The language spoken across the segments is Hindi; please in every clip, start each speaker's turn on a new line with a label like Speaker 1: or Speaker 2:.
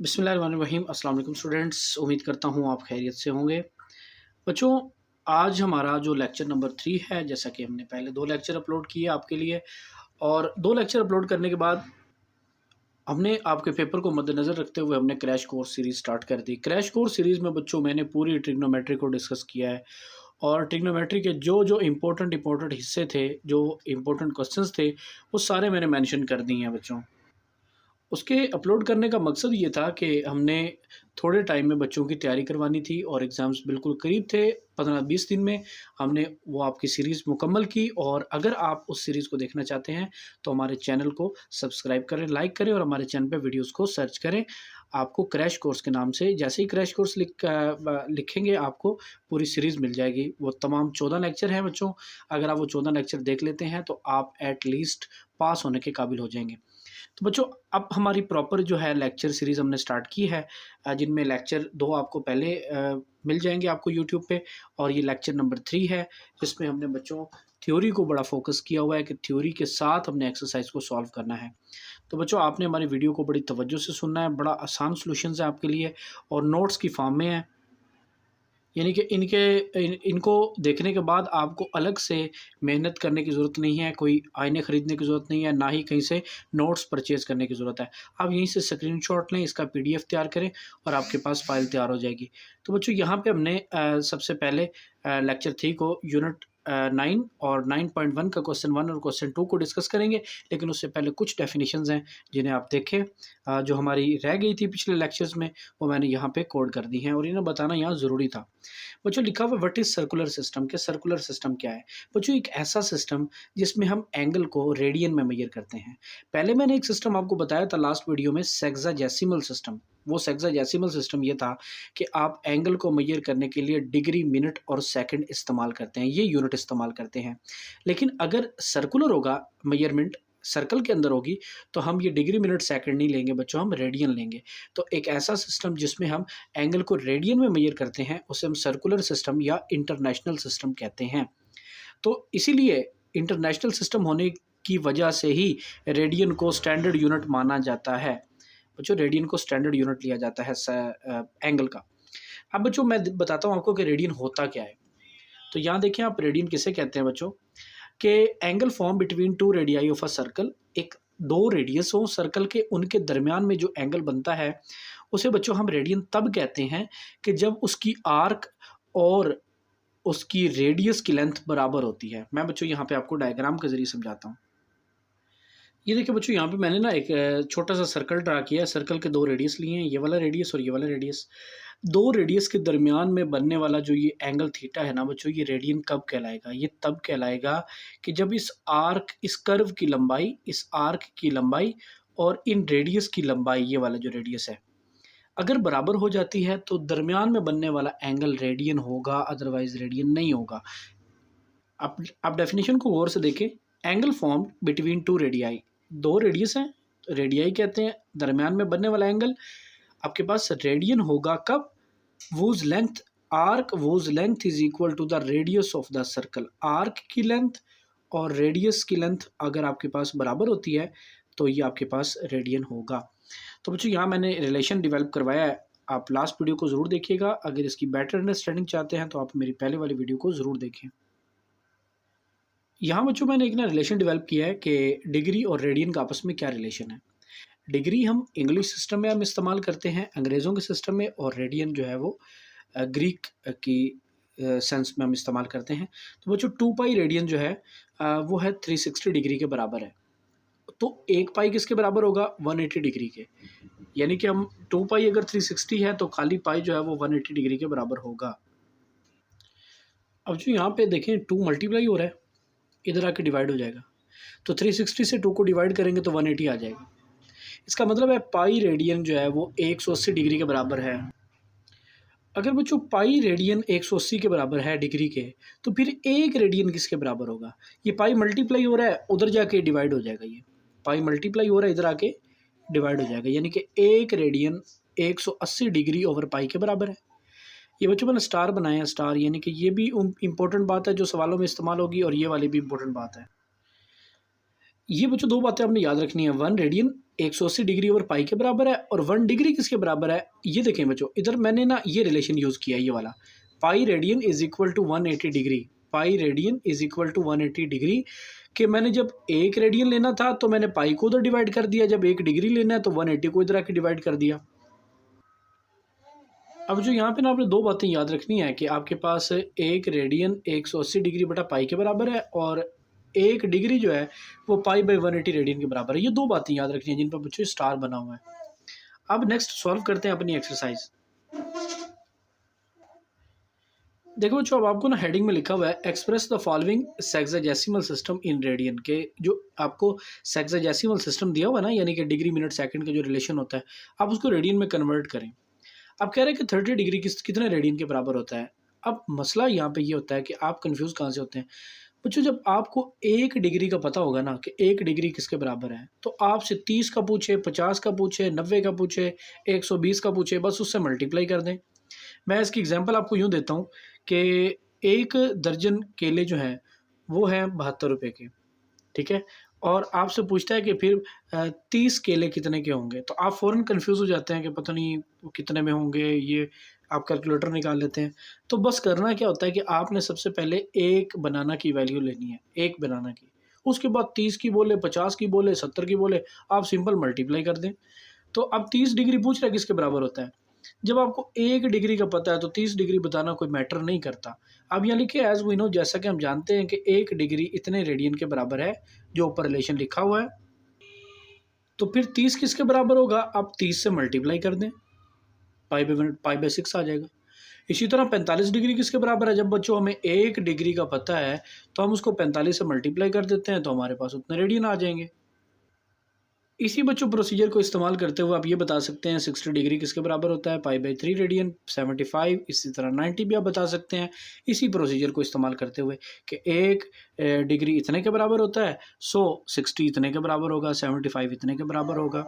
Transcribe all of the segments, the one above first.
Speaker 1: बिस्मिल्लाहिर्रहमानिर्रहीम। अस्सलाम वालेकुम स्टूडेंट्स, उम्मीद करता हूँ आप खैरियत से होंगे। बच्चों, आज हमारा जो लेक्चर नंबर 3 है, जैसा कि हमने पहले 2 लेक्चर अपलोड किए आपके लिए और 2 लेक्चर अपलोड करने के बाद हमने आपके पेपर को मद्देनज़र रखते हुए हमने क्रैश कोर्स सीरीज़ स्टार्ट कर दी। क्रैश कोर्स सीरीज़ में बच्चों मैंने पूरी ट्रिग्नोमेट्री को डिस्कस किया है और ट्रिग्नोमेट्री के जो इम्पोर्टेंट हिस्से थे, जो इम्पोर्टेंट क्वेश्चंस थे, वो सारे मैंने मेंशन कर दिए हैं बच्चों। उसके अपलोड करने का मकसद ये था कि हमने थोड़े टाइम में बच्चों की तैयारी करवानी थी और एग्ज़ाम्स बिल्कुल करीब थे। 15-20 दिन में हमने वो आपकी सीरीज़ मुकम्मल की और अगर आप उस सीरीज़ को देखना चाहते हैं तो हमारे चैनल को सब्सक्राइब करें, लाइक करें और हमारे चैनल पे वीडियोज़ को सर्च करें। आपको क्रैश कोर्स के नाम से जैसे ही क्रैश कोर्स लिखेंगे आपको पूरी सीरीज़ मिल जाएगी। वो तमाम 14 लेक्चर हैं बच्चों। अगर आप वो 14 लेक्चर देख लेते हैं तो आप एट लीस्ट पास होने के काबिल हो जाएँगे। तो बच्चों, अब हमारी प्रॉपर जो है लेक्चर सीरीज़ हमने स्टार्ट की है, जिनमें लेक्चर 2 आपको पहले मिल जाएँगे आपको यूट्यूब पे और ये लेक्चर नंबर 3 है, जिसमें हमने बच्चों थ्योरी को बड़ा फ़ोकस किया हुआ है कि थ्योरी के साथ हमने एक्सरसाइज़ को सॉल्व करना है। तो बच्चों, आपने हमारी वीडियो को बड़ी तवज्जो से सुनना है, बड़ा आसान सॉल्यूशंस है आपके लिए और नोट्स की फ़ॉर्म में है। यानी कि इनको देखने के बाद आपको अलग से मेहनत करने की ज़रूरत नहीं है, कोई आईने ख़रीदने की ज़रूरत नहीं है, ना ही कहीं से नोट्स परचेज़ करने की ज़रूरत है। आप यहीं से स्क्रीनशॉट लें, इसका पीडीएफ तैयार करें और आपके पास फ़ाइल तैयार हो जाएगी। तो बच्चों, यहाँ पे हमने सबसे पहले लेक्चर 3 को यूनिट 9 और 9.1 का क्वेश्चन 1 और क्वेश्चन 2 को डिस्कस करेंगे, लेकिन उससे पहले कुछ डेफिनेशंस हैं जिन्हें आप देखें। जो हमारी रह गई थी पिछले लेक्चर्स में, वो मैंने यहाँ पे कोड कर दी हैं और इन्हें बताना यहाँ ज़रूरी था। बच्चों, लिखा हुआ व्हाट इज सर्कुलर सिस्टम, के सर्कुलर सिस्टम क्या है। बच्चों, एक ऐसा सिस्टम जिसमें हम एंगल को रेडियन में मेजर करते हैं। पहले मैंने एक सिस्टम आपको बताया था लास्ट वीडियो में, सेक्साजेसिमल सिस्टम। वो सेक्साजेसिमल सिस्टम ये था कि आप एंगल को मेजर करने के लिए डिग्री, मिनट और सेकंड इस्तेमाल करते हैं, ये यूनिट इस्तेमाल करते हैं। लेकिन अगर सर्कुलर होगा, मेजरमेंट सर्कल के अंदर होगी, तो हम ये डिग्री, मिनट, सेकंड नहीं लेंगे बच्चों, हम रेडियन लेंगे। तो एक ऐसा सिस्टम जिसमें हम एंगल को रेडियन में मेजर करते हैं, उसे हम सर्कुलर सिस्टम या इंटरनेशनल सिस्टम कहते हैं। तो इसीलिए इंटरनेशनल सिस्टम होने की वजह से ही रेडियन को स्टैंडर्ड यूनिट माना जाता है। बच्चों, रेडियन को स्टैंडर्ड यूनिट लिया जाता है एंगल का। अब बच्चों, मैं बताता हूँ आपको कि रेडियन होता क्या है। तो यहाँ देखिए, आप रेडियन किसे कहते हैं बच्चों, कि angle form between two radii of a circle. एक दो रेडियस हो सर्कल के, उनके दरमियान में जो एंगल बनता है उसे बच्चों हम रेडियन तब कहते हैं कि जब उसकी आर्क और उसकी रेडियस की लेंथ बराबर होती है। मैं बच्चों यहाँ पे आपको डायग्राम के जरिए समझाता हूँ। ये देखिए बच्चों, यहाँ पे मैंने ना एक छोटा सा सर्कल ड्रा किया है। सर्कल के 2 रेडियस लिए हैं, ये वाला रेडियस और ये वाला रेडियस। 2 रेडियस के दरमियान में बनने वाला जो ये एंगल थीटा है ना बच्चों, ये रेडियन कब कहलाएगा? ये तब कहलाएगा कि जब इस कर्व की लंबाई, इस आर्क की लंबाई और इन रेडियस की लंबाई, ये वाला जो रेडियस है, अगर बराबर हो जाती है तो दरमियान में बनने वाला एंगल रेडियन होगा, अदरवाइज रेडियन नहीं होगा। आप डेफिनेशन को गौर से देखें। Angle form between two radii, 2 radius हैं, रेडियाई कहते हैं, दरमियान में बनने वाला एंगल आपके पास रेडियन होगा कब? Whose length arc whose length is equal to the radius of the circle. Arc की लेंथ और रेडियस की लेंथ अगर आपके पास बराबर होती है तो ये आपके पास रेडियन होगा। तो बच्चों, यहाँ मैंने रिलेशन डेवलप करवाया है, आप लास्ट वीडियो को ज़रूर देखिएगा। अगर इसकी बेटर अंडरस्टैंडिंग चाहते हैं तो आप मेरी पहले वाली वीडियो को ज़रूर देखें। यहाँ बच्चों, मैंने एक ना रिलेशन डेवलप किया है कि डिग्री और रेडियन का आपस में क्या रिलेशन है। डिग्री हम इंग्लिश सिस्टम में हम इस्तेमाल करते हैं, अंग्रेज़ों के सिस्टम में, और रेडियन जो है वो ग्रीक की सेंस में हम इस्तेमाल करते हैं। तो बच्चों, 2 पाई रेडियन जो है वो है 360 डिग्री के बराबर है। तो 1 पाई किसके बराबर होगा? 180 डिग्री के। यानी कि हम 2 पाई अगर 360 है तो खाली पाई जो है वो 180 डिग्री के बराबर होगा। अब जो यहाँ पे देखें 2 मल्टीप्लाई हो रहा है, इधर आके डिवाइड हो जाएगा। तो 360 से 2 को डिवाइड करेंगे तो 180 आ जाएगी। इसका मतलब है पाई रेडियन जो है वो 180 डिग्री के बराबर है। अगर बच्चों पाई रेडियन 180 के बराबर है डिग्री के, तो फिर 1 रेडियन किसके बराबर होगा? ये पाई मल्टीप्लाई हो रहा है, उधर जाके डिवाइड हो जाएगा। ये पाई मल्टीप्लाई हो रहा है, इधर आके डिवाइड हो जाएगा। यानी कि 1 रेडियन 180 डिग्री ओवर पाई के बराबर है। ये बच्चों मैंने स्टार बनाया है, स्टार, यानी कि ये भी इंपॉर्टेंट बात है जो सवालों में इस्तेमाल होगी और ये वाली भी इंपॉर्टेंट बात है। ये बच्चों दो बातें आपने याद रखनी है, 1 रेडियन 180 डिग्री ओवर पाई के बराबर है और 1 डिग्री किसके बराबर है। ये देखें बच्चों, इधर मैंने ना ये रिलेशन यूज़ किया, ये वाला pi radian is equal to 180 degree, pi radian is equal to 180 degree. कि मैंने जब 1 रेडियन लेना था तो मैंने पाई को उधर डिवाइड कर दिया, जब 1 डिग्री लेना है तो 180 को इधर आके डिवाइड कर दिया। अब जो यहाँ पे ना आपने दो बातें याद रखनी है कि आपके पास 1 रेडियन 180 डिग्री बटा पाई के बराबर है और 1 डिग्री जो है वो पाई बाई 180 रेडियन के बराबर है। ये दो बातें याद रखनी है जिन पर बच्चों स्टार बना हुआ है। अब नेक्स्ट सॉल्व करते हैं अपनी एक्सरसाइज। देखो बच्चों, अब आपको ना हेडिंग में लिखा हुआ है express the following sexagesimal system in radian, के जो आपको सेक्साडेसिमल सिस्टम दिया हुआ है ना, यानी कि डिग्री मिनट सेकंड का जो रिलेशन होता है, आप उसको रेडियन में कन्वर्ट करें। अब कह रहे हैं कि 30 डिग्री कितने रेडियन के बराबर होता है। अब मसला यहाँ पे ये होता है कि आप कंफ्यूज कहाँ से होते हैं बच्चों, जब आपको 1 डिग्री का पता होगा ना कि 1 डिग्री किसके बराबर है, तो आपसे 30 का पूछे, 50 का पूछे, 90 का पूछे, 120 का पूछे, बस उससे मल्टीप्लाई कर दें। मैं इसकी एग्जांपल आपको यूँ देता हूँ कि 1 दर्जन केले जो हैं वो हैं 72 रुपये के, ठीक है, और आपसे पूछता है कि फिर 30 केले कितने के होंगे, तो आप फ़ौरन कन्फ्यूज़ हो जाते हैं कि पता नहीं वो कितने में होंगे, ये आप कैलकुलेटर निकाल लेते हैं। तो बस करना क्या होता है कि आपने सबसे पहले एक बनाना की वैल्यू लेनी है, एक बनाना की, उसके बाद 30 की बोले, 50 की बोले, 70 की बोले, आप सिंपल मल्टीप्लाई कर दें। तो अब 30 डिग्री पूछ रहा है किसके बराबर होता है। जब आपको 1 डिग्री का पता है तो 30 डिग्री बताना कोई मैटर नहीं करता। अब यहाँ लिखिए एज़ वी नो, जैसा कि हम जानते हैं कि 1 डिग्री इतने रेडियन के बराबर है, जो ऊपर रिलेशन लिखा हुआ है। तो फिर 30 किसके बराबर होगा, आप 30 से मल्टीप्लाई कर दें, पाई बाई 6 आ जाएगा। इसी तरह 45 डिग्री किसके बराबर है, जब बच्चों हमें 1 डिग्री का पता है तो हम उसको 45 से मल्टीप्लाई कर देते हैं तो हमारे पास उतने रेडियन आ जाएंगे। इसी बच्चों प्रोसीजर को इस्तेमाल करते हुए आप ये बता सकते हैं 60 डिग्री किसके बराबर होता है, पाई बाई 3 रेडियन, 75, इसी तरह 90 भी आप बता सकते हैं इसी प्रोसीजर को इस्तेमाल करते हुए कि 1 डिग्री इतने के बराबर होता है, सो 60 इतने के बराबर होगा, 75 इतने के बराबर होगा।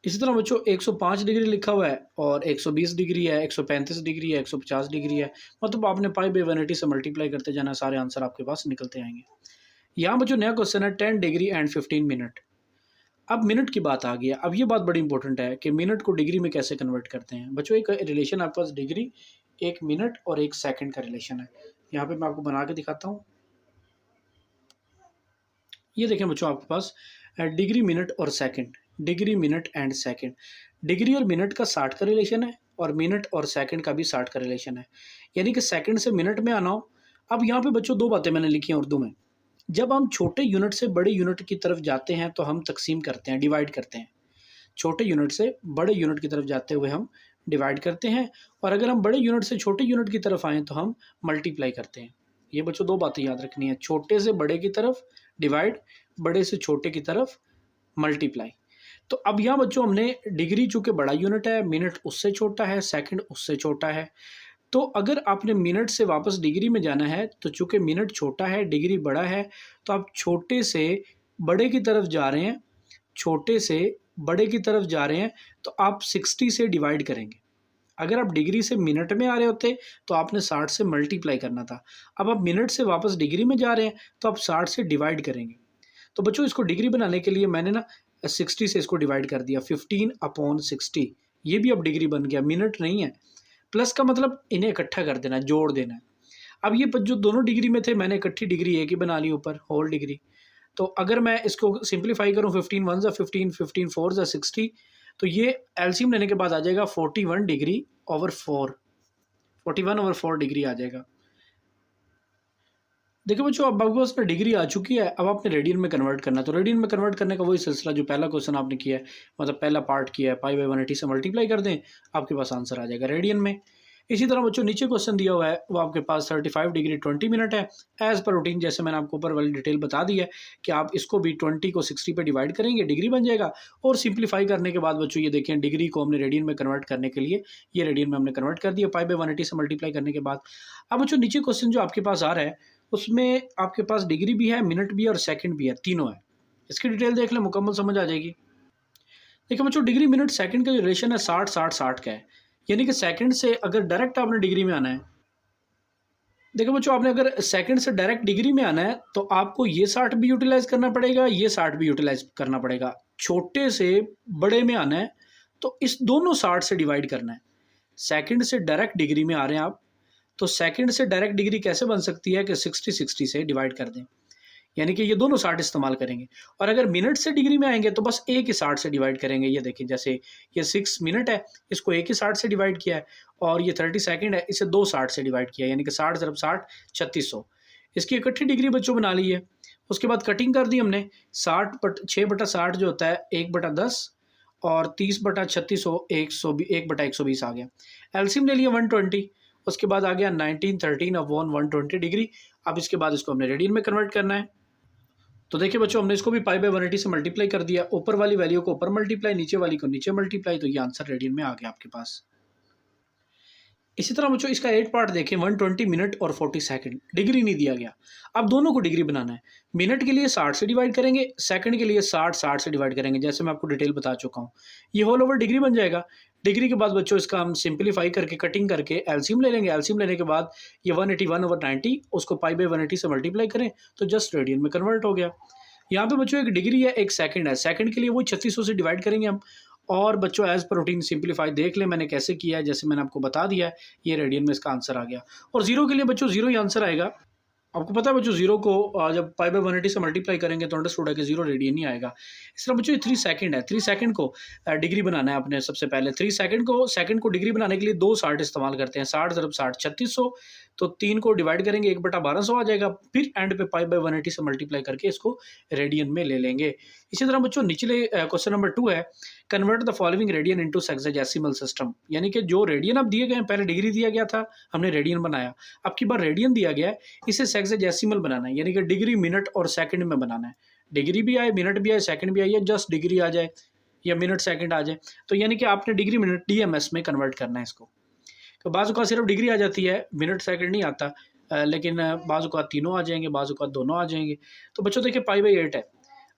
Speaker 1: इसी तरह बच्चों 105 डिग्री लिखा हुआ है और 120 डिग्री है, 135 डिग्री है, 150 डिग्री है, मतलब आपने पाई बाई 180 से मल्टीप्लाई करते जाना, सारे आंसर आपके पास निकलते आएंगे। यहाँ बच्चों नया क्वेश्चन है 10 डिग्री एंड 15 मिनट। अब मिनट की बात आ गई है। अब ये बात बड़ी इंपॉर्टेंट है कि मिनट को डिग्री में कैसे कन्वर्ट करते हैं। बच्चों एक रिलेशन आपके पास डिग्री, 1 मिनट और 1 सेकंड का रिलेशन है। यहाँ पे मैं आपको बना के दिखाता हूँ। ये देखें बच्चों, आपके पास डिग्री, मिनट और second, degree, minute and second. Degree और मिनट का 60 का रिलेशन है और मिनट और सेकंड का भी 60 का रिलेशन है, यानी कि सेकंड से मिनट में आना हो। अब यहाँ पे बच्चों दो बातें मैंने लिखी हैं उर्दू में। जब हम छोटे यूनिट से बड़े यूनिट की तरफ जाते हैं तो हम तकसीम करते हैं, डिवाइड करते हैं। छोटे यूनिट से बड़े यूनिट की तरफ जाते हुए हम डिवाइड करते हैं, और अगर हम बड़े यूनिट से छोटे यूनिट की तरफ आएँ तो हम मल्टीप्लाई करते हैं। ये बच्चों दो बातें याद रखनी है, छोटे से बड़े की तरफ डिवाइड, बड़े से छोटे की तरफ मल्टीप्लाई। तो अब यहाँ बच्चों हमने डिग्री चूँकि बड़ा यूनिट है, मिनट उससे छोटा है, सेकंड उससे छोटा है, तो अगर आपने मिनट से वापस डिग्री में जाना है तो चूँकि मिनट छोटा है, डिग्री बड़ा है, तो आप छोटे से बड़े की तरफ जा रहे हैं, छोटे से बड़े की तरफ जा रहे हैं, तो आप 60 से डिवाइड करेंगे। अगर आप डिग्री से मिनट में आ रहे होते तो आपने 60 से मल्टीप्लाई करना था। अब आप मिनट से वापस डिग्री में जा रहे हैं तो आप 60 से डिवाइड करेंगे। तो बच्चों इसको डिग्री बनाने के लिए मैंने ना 60 से इसको डिवाइड कर दिया, 15/60। ये भी अब डिग्री बन गया, मिनट नहीं है। प्लस का मतलब इन्हें इकट्ठा कर देना है, जोड़ देना है। अब ये जो दोनों डिग्री में थे, मैंने इकट्ठी डिग्री एक ही बना ली ऊपर, होल डिग्री। तो अगर मैं इसको सिंप्लीफाई करूँ, 15 1 ज़ा 15, 15 4 ज़ा 60, तो ये एलसीएम लेने के बाद आ जाएगा 41 डिग्री ओवर 4, 41 ओवर 4 डिग्री आ जाएगा। देखो बच्चों, अब आपके पास डिग्री आ चुकी है, अब आपने रेडियन में कन्वर्ट करना है। तो रेडियन में कन्वर्ट करने का वही सिलसिला जो पहला क्वेश्चन आपने किया है, मतलब पहला पार्ट किया है, पाई बाई 180 से मल्टीप्लाई कर दें, आपके पास आंसर आ जाएगा रेडियन में। इसी तरह बच्चों नीचे क्वेश्चन दिया हुआ है, वो आपके पास 35 डिग्री 20 मिनट है। एज पर रूटीन, जैसे मैंने आपको ऊपर वाली डिटेल बता दी है कि आप इसको भी 20 को 60 पे डिवाइड करेंगे, डिग्री बन जाएगा। और सिंप्लीफाई करने के बाद बच्चों ये देखें, डिग्री को हमने रेडियन में कन्वर्ट करने के लिए ये रेडियन में हमने कन्वर्ट कर दिया पाई बाई 180 से मल्टीप्लाई करने के बाद। अब बच्चों नीचे क्वेश्चन जो आपके पास आ रहा है, उसमें आपके पास डिग्री भी है, मिनट भी है और सेकंड भी है, तीनों है। इसकी डिटेल देख लें, मुकम्मल समझ आ जाएगी। देखिए बच्चों, डिग्री, मिनट, सेकंड का जो रिलेशन है 60 60 60 का है, यानी कि सेकंड से अगर डायरेक्ट आपने डिग्री में आना है देखो बच्चों, आपने अगर सेकंड से डायरेक्ट डिग्री में आना है तो आपको ये 60 भी यूटिलाइज करना पड़ेगा, ये 60 भी यूटिलाइज करना पड़ेगा। छोटे से बड़े में आना है तो इस दोनों 60 से डिवाइड करना है। सेकंड से डायरेक्ट डिग्री में आ रहे हैं आप, तो सेकंड से डायरेक्ट डिग्री कैसे बन सकती है कि 60 से डिवाइड कर दें, यानी कि ये दोनों 60 इस्तेमाल करेंगे। और अगर मिनट से डिग्री में आएंगे तो बस एक ही 60 से डिवाइड करेंगे। ये देखिए, जैसे ये 6 मिनट है, इसको एक ही 60 से डिवाइड किया है, और ये 30 सेकंड है, इसे दो 60 से डिवाइड किया है, यानी कि 60 × 60 3600। इसकी इकट्ठी डिग्री बच्चों बना ली है। उसके बाद कटिंग कर दी हमने। 6/60 जो होता है 1/10, और 30/3600 1/120 आ गया। एलसीएम ले लिया 120। उसके बाद आ गया 1913/120 डिग्री। अब इसके बाद इसको हमने रेडियन में कन्वर्ट करना है। तो देखिए बच्चों, हमने इसको भी π/180 से मल्टीप्लाई कर दिया। ऊपर वाली वैल्यू को ऊपर मल्टीप्लाई, नीचे वाली को नीचे मल्टीप्लाई, तो ये आंसर रेडियन में आ गया आपके पास। इसी तरह बच्चों, इसका 8 पार्ट देखें। 120 मिनट और 40 सेकंड, डिग्री नहीं दिया गया। अब दोनों को डिग्री बनाना है। मिनट के लिए 60 से डिवाइड करेंगे, सेकंड के लिए 60 से डिवाइड करेंगे, जैसे मैं आपको डिटेल बता चुका हूँ। ये होल ओवर डिग्री बन जाएगा। डिग्री के बाद बच्चों, इसका हम सिंप्लीफाई करके कटिंग करके एलसीएम ले लेंगे। एलसीएम लेने के बाद ये 181/90, उसको π/180 से मल्टीप्लाई करें तो जस्ट रेडियन में कन्वर्ट हो गया। यहाँ पे बच्चों एक डिग्री है, एक सेकंड है। सेकंड के लिए वो 3600 से डिवाइड करेंगे हम। और बच्चों, एज पर रूटीन सिंप्लीफाई देख लें मैंने कैसे किया है, जैसे मैंने आपको बता दिया है। ये रेडियन में इसका आंसर आ गया। और जीरो के लिए बच्चों जीरो ही आंसर आएगा। आपको पता है बच्चों, जीरो को जब π/180 से मल्टीप्लाई करेंगे तो अंडरस्टूड है कि जीरो रेडियन ही आएगा। इस तरह बच्चों, ये 3 सेकंड है। 3 सेकंड को डिग्री बनाना है आपने। सबसे पहले 3 सेकंड को डिग्री बनाने के लिए दो 60 इस्तेमाल करते हैं। 60 × 60 3600, तो 3 को डिवाइड करेंगे, 1/1200 आ जाएगा। फिर एंड पे π/180 से मल्टीप्लाई करके इसको रेडियन में ले लेंगे। इसी तरह बच्चों, निचले क्वेश्चन नंबर 2 है, convert the following radian into sexagesimal system. यानी कि जो रेडियन अब दिए गए हैं, पहले डिग्री दिया गया था, हमने रेडियन बनाया। अब की बार रेडियन दिया गया है, इसे सेक्साडेसिमल बनाना है, यानी कि डिग्री मिनट और सेकंड में बनाना है। डिग्री भी आए, मिनट भी आए, सेकंड भी आए, या जस्ट डिग्री आ जाए या मिनट सेकंड आ जाए, तो यानी कि आपने डिग्री मिनट डीएमएस में कन्वर्ट करना है इसको। तो बाजू का सिर्फ डिग्री आ जाती है, मिनट सेकंड नहीं आता। लेकिन बाजू का तीनों आ जाएंगे, बाजू का दोनों आ जाएंगे। तो बच्चों देखिए, π/8 है।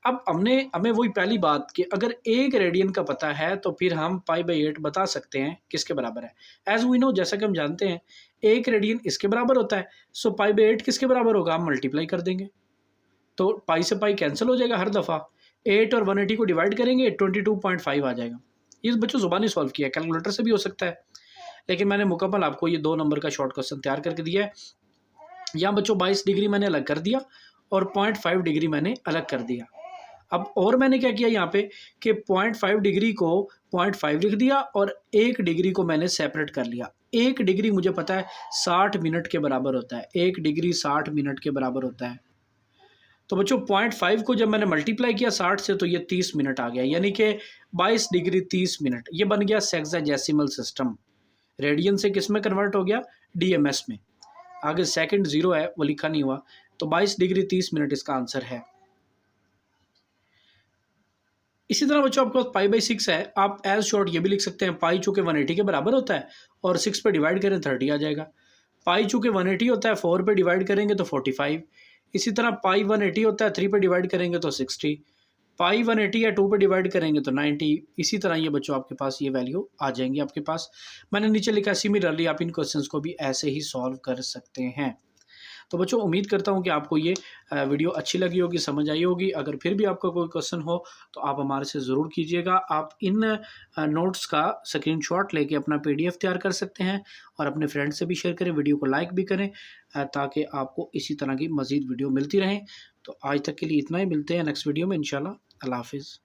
Speaker 1: अब हमें वही पहली बात कि अगर एक रेडियन का पता है तो फिर हम π/8 बता सकते हैं किसके बराबर है। एज वी नो, जैसा कि हम जानते हैं, एक रेडियन इसके बराबर होता है। सो π/8 किसके बराबर होगा, हम मल्टीप्लाई कर देंगे, तो पाई से पाई कैंसिल हो जाएगा हर दफ़ा। 8 और 180 को डिवाइड करेंगे, 22.5 आ जाएगा। ये बच्चों ज़ुबानी सॉल्व किया है, कैलकुलेटर से भी हो सकता है, लेकिन मैंने मुकम्मल आपको ये 2 नंबर का शॉर्ट क्वेश्चन तैयार करके दिया है। यहाँ बच्चों 22 डिग्री मैंने अलग कर दिया और 0.5 डिग्री मैंने अलग कर दिया। अब और मैंने क्या किया यहाँ पे कि 0.5 डिग्री को 0.5 लिख दिया और 1 डिग्री को मैंने सेपरेट कर लिया। 1 डिग्री मुझे पता है 60 मिनट के बराबर होता है। 1 डिग्री 60 मिनट के बराबर होता है। तो बच्चों 0.5 को जब मैंने मल्टीप्लाई किया 60 से, तो ये 30 मिनट आ गया, यानी कि 22 डिग्री 30 मिनट। ये बन गया सेक्साडेसिमल सिस्टम। रेडियन से किस में कन्वर्ट हो गया, डीएमएस में। आगे सेकंड जीरो है, वो लिखा नहीं हुआ, तो 22 डिग्री 30 मिनट इसका आंसर है। इसी तरह बच्चों आपके पास π/6 है। आप एज शॉर्ट ये भी लिख सकते हैं, पाई चूँकि 180 के बराबर होता है और 6 पे डिवाइड करें 30 आ जाएगा। पाई चूँकि 180 होता है, 4 पे डिवाइड करेंगे तो 45। इसी तरह पाई 180 होता है, 3 पे डिवाइड करेंगे तो 60। पाई 180 है, 2 पे डिवाइड करेंगे तो 90। इसी तरह ये बच्चों आपके पास ये वैल्यू आ जाएंगी आपके पास। मैंने नीचे लिखा सिमिलरली आप इन क्वेश्चंस को भी ऐसे ही सॉल्व कर सकते हैं। तो बच्चों उम्मीद करता हूँ कि आपको ये वीडियो अच्छी लगी होगी, समझ आई होगी। अगर फिर भी आपका कोई क्वेश्चन हो तो आप हमारे से ज़रूर कीजिएगा। आप इन नोट्स का स्क्रीनशॉट लेके अपना PDF तैयार कर सकते हैं और अपने फ्रेंड से भी शेयर करें, वीडियो को लाइक भी करें, ताकि आपको इसी तरह की मज़ीद वीडियो मिलती रहें। तो आज तक के लिए इतना ही, मिलते हैं नेक्स्ट वीडियो में इंशाल्लाह। अल्लाह हाफिज़।